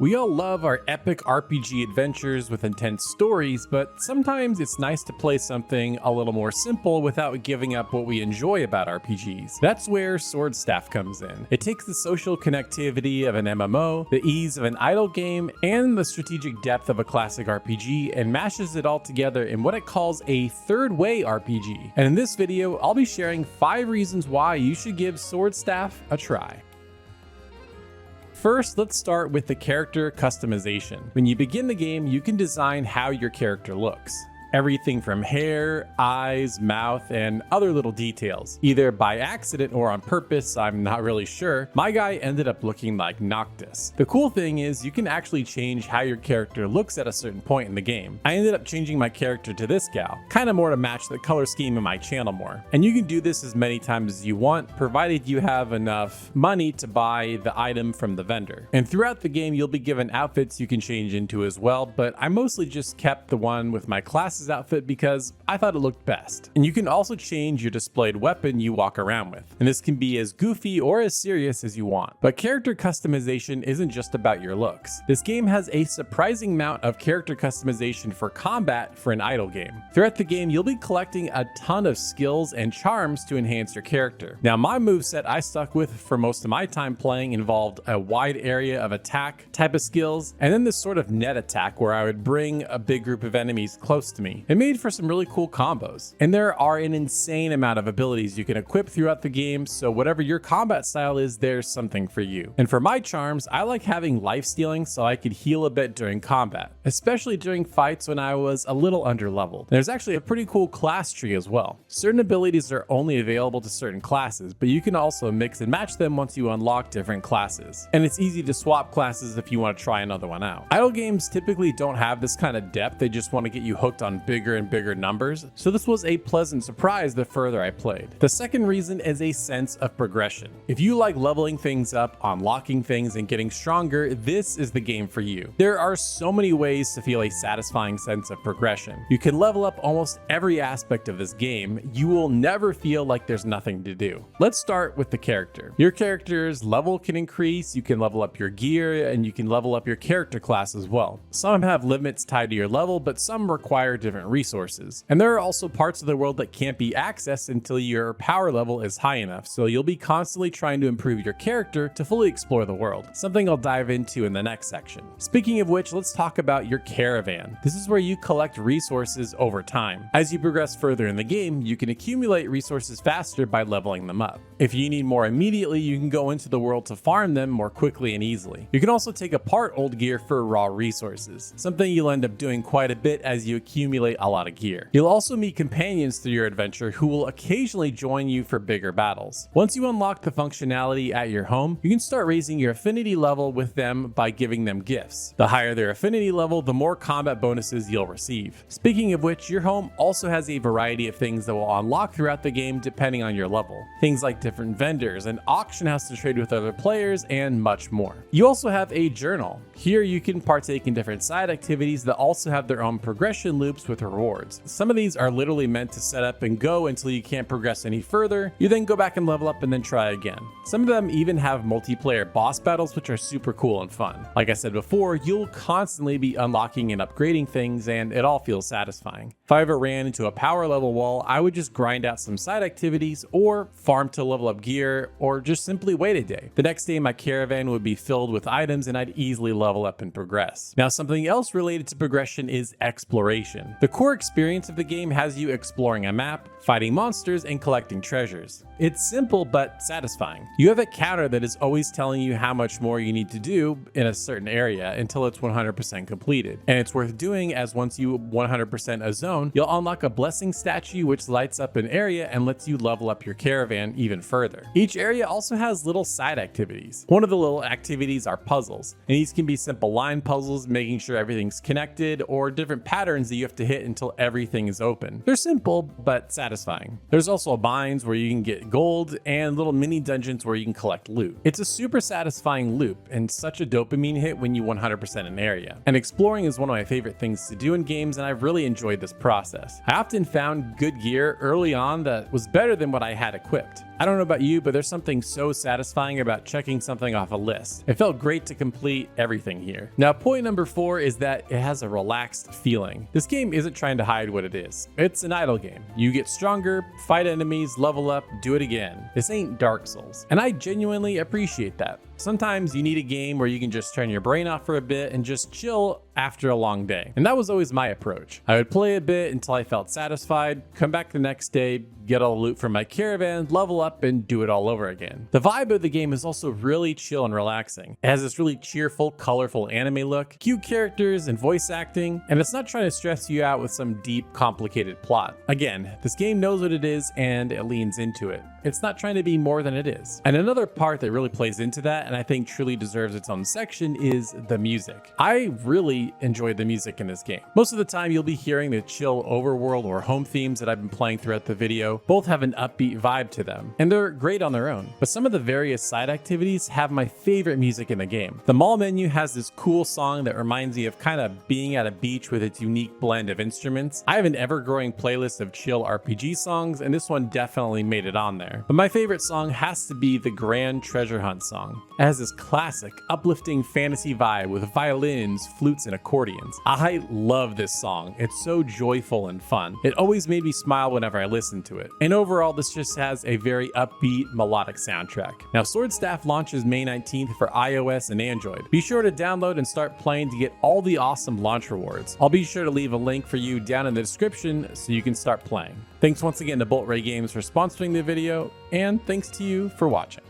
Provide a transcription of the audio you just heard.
We all love our epic RPG adventures with intense stories, but sometimes it's nice to play something a little more simple without giving up what we enjoy about RPGs. That's where Sword Staff comes in. It takes the social connectivity of an MMO, the ease of an idle game, and the strategic depth of a classic RPG and mashes it all together in what it calls a third way RPG. And in this video, I'll be sharing 5 reasons why you should give Sword Staff a try. First, let's start with the character customization. When you begin the game, you can design how your character looks. Everything from hair, eyes, mouth, and other little details. Either by accident or on purpose, I'm not really sure, my guy ended up looking like Noctis. The cool thing is you can actually change how your character looks at a certain point in the game. I ended up changing my character to this gal, kinda more to match the color scheme in my channel more. And you can do this as many times as you want, provided you have enough money to buy the item from the vendor. And throughout the game, you'll be given outfits you can change into as well, but I mostly just kept the one with my classes outfit because I thought it looked best. And you can also change your displayed weapon you walk around with, and this can be as goofy or as serious as you want. But character customization isn't just about your looks. This game has a surprising amount of character customization for combat for an idle game. Throughout the game, you'll be collecting a ton of skills and charms to enhance your character. Now, my moveset I stuck with for most of my time playing involved a wide area of attack type of skills, and then this sort of net attack where I would bring a big group of enemies close to me. It made for some really cool combos. And there are an insane amount of abilities you can equip throughout the game, so whatever your combat style is, there's something for you. And for my charms, I like having life stealing so I could heal a bit during combat, especially during fights when I was a little underleveled. There's actually a pretty cool class tree as well. Certain abilities are only available to certain classes, but you can also mix and match them once you unlock different classes. And it's easy to swap classes if you want to try another one out. Idle games typically don't have this kind of depth, they just want to get you hooked on bigger and bigger numbers, so this was a pleasant surprise the further I played. The second reason is a sense of progression. If you like leveling things up, unlocking things, and getting stronger, this is the game for you. There are so many ways to feel a satisfying sense of progression. You can level up almost every aspect of this game. You will never feel like there's nothing to do. Let's start with the character. Your character's level can increase, you can level up your gear, and you can level up your character class as well. Some have limits tied to your level, but some require different resources. And there are also parts of the world that can't be accessed until your power level is high enough, so you'll be constantly trying to improve your character to fully explore the world, something I'll dive into in the next section. Speaking of which, let's talk about your caravan. This is where you collect resources over time. As you progress further in the game, you can accumulate resources faster by leveling them up. If you need more immediately, you can go into the world to farm them more quickly and easily. You can also take apart old gear for raw resources, something you'll end up doing quite a bit as you accumulate a lot of gear. You'll also meet companions through your adventure who will occasionally join you for bigger battles. Once you unlock the functionality at your home, you can start raising your affinity level with them by giving them gifts. The higher their affinity level, the more combat bonuses you'll receive. Speaking of which, your home also has a variety of things that will unlock throughout the game depending on your level. Things like different vendors, an auction house to trade with other players, and much more. You also have a journal. Here you can partake in different side activities that also have their own progression loops with rewards. Some of these are literally meant to set up and go until you can't progress any further. You then go back and level up and then try again. Some of them even have multiplayer boss battles, which are super cool and fun. Like I said before, you'll constantly be unlocking and upgrading things, and it all feels satisfying. If I ever ran into a power level wall, I would just grind out some side activities or farm to level up gear, or just simply wait a day. The next day my caravan would be filled with items and I'd easily level up and progress. Now, something else related to progression is exploration. The core experience of the game has you exploring a map, fighting monsters, and collecting treasures. It's simple but satisfying. You have a counter that is always telling you how much more you need to do in a certain area until it's 100% completed. And it's worth doing, as once you 100% a zone, you'll unlock a blessing statue which lights up an area and lets you level up your caravan even further. Each area also has little side activities. One of the little activities are puzzles, and these can be simple line puzzles, making sure everything's connected, or different patterns that you have to hit until everything is open. They're simple, but satisfying. There's also mines where you can get gold and little mini dungeons where you can collect loot. It's a super satisfying loop and such a dopamine hit when you 100% an area. And exploring is one of my favorite things to do in games, and I've really enjoyed this process. I often found good gear early on that was better than what I had equipped. I don't know about you, but there's something so satisfying about checking something off a list. It felt great to complete everything here. Now, point number 4 is that it has a relaxed feeling. This game isn't trying to hide what it is. It's an idle game. You get stronger, fight enemies, level up, do it again. This ain't Dark Souls. And I genuinely appreciate that. Sometimes you need a game where you can just turn your brain off for a bit and just chill after a long day. And that was always my approach. I would play a bit until I felt satisfied, come back the next day, get all the loot from my caravan, level up, and do it all over again. The vibe of the game is also really chill and relaxing. It has this really cheerful, colorful anime look, cute characters and voice acting, and it's not trying to stress you out with some deep, complicated plot. Again, this game knows what it is and it leans into it. It's not trying to be more than it is. And another part that really plays into that, and I think truly deserves its own section, is the music. I really enjoyed the music in this game. Most of the time you'll be hearing the chill overworld or home themes that I've been playing throughout the video. Both have an upbeat vibe to them, and they're great on their own. But some of the various side activities have my favorite music in the game. The mall menu has this cool song that reminds me of kind of being at a beach with its unique blend of instruments. I have an ever-growing playlist of chill RPG songs, and this one definitely made it on there. But my favorite song has to be the Grand Treasure Hunt song. It has this classic, uplifting fantasy vibe with violins, flutes, and accordions. I love this song. It's so joyful and fun. It always made me smile whenever I listened to it. And overall, this just has a very upbeat, melodic soundtrack. Now, Sword Staff launches May 19th for iOS and Android. Be sure to download and start playing to get all the awesome launch rewards. I'll be sure to leave a link for you down in the description so you can start playing. Thanks once again to Bolt Ray Games for sponsoring the video, and thanks to you for watching.